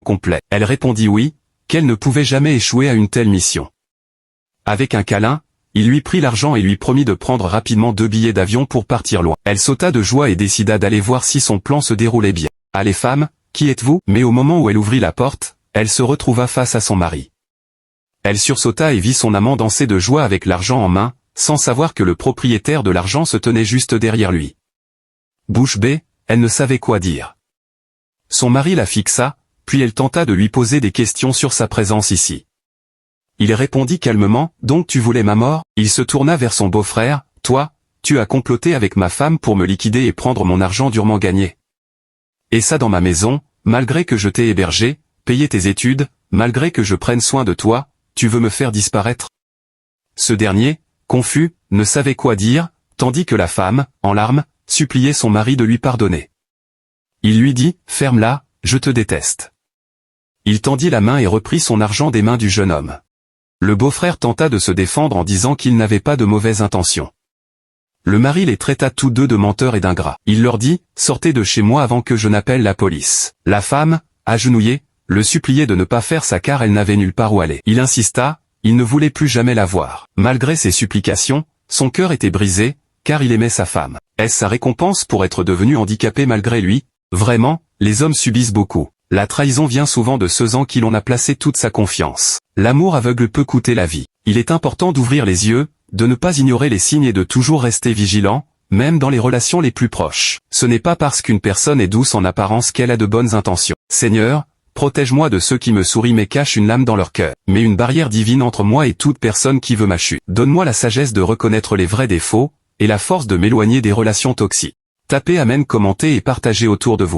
complet. Elle répondit oui, qu'elle ne pouvait jamais échouer à une telle mission. Avec un câlin, il lui prit l'argent et lui promit de prendre rapidement 2 billets d'avion pour partir loin. Elle sauta de joie et décida d'aller voir si son plan se déroulait bien. « Allez femme, qui êtes-vous » Mais au moment où elle ouvrit la porte, elle se retrouva face à son mari. Elle sursauta et vit son amant danser de joie avec l'argent en main, sans savoir que le propriétaire de l'argent se tenait juste derrière lui. Bouche bée, elle ne savait quoi dire. Son mari la fixa, puis elle tenta de lui poser des questions sur sa présence ici. Il répondit calmement, « Donc tu voulais ma mort ?» Il se tourna vers son beau-frère, « Toi, tu as comploté avec ma femme pour me liquider et prendre mon argent durement gagné. Et ça dans ma maison, malgré que je t'ai hébergé, payé tes études, malgré que je prenne soin de toi, tu veux me faire disparaître ?» Ce dernier, confus, ne savait quoi dire, tandis que la femme, en larmes, suppliait son mari de lui pardonner. Il lui dit, « Ferme-la, je te déteste. » Il tendit la main et reprit son argent des mains du jeune homme. Le beau-frère tenta de se défendre en disant qu'il n'avait pas de mauvaises intentions. Le mari les traita tous deux de menteurs et d'ingrats. Il leur dit, « Sortez de chez moi avant que je n'appelle la police. » La femme, agenouillée, le suppliait de ne pas faire ça car elle n'avait nulle part où aller. Il insista, il ne voulait plus jamais la voir. Malgré ses supplications, son cœur était brisé, car il aimait sa femme. Est-ce sa récompense pour être devenu handicapé malgré lui? Vraiment, les hommes subissent beaucoup. La trahison vient souvent de ceux en qui l'on a placé toute sa confiance. L'amour aveugle peut coûter la vie. Il est important d'ouvrir les yeux, de ne pas ignorer les signes et de toujours rester vigilant, même dans les relations les plus proches. Ce n'est pas parce qu'une personne est douce en apparence qu'elle a de bonnes intentions. Seigneur, protège-moi de ceux qui me sourient mais cachent une lame dans leur cœur. Mets une barrière divine entre moi et toute personne qui veut ma chute. Donne-moi la sagesse de reconnaître les vrais défauts, et la force de m'éloigner des relations toxiques. Tapez Amen, commentez et partagez autour de vous.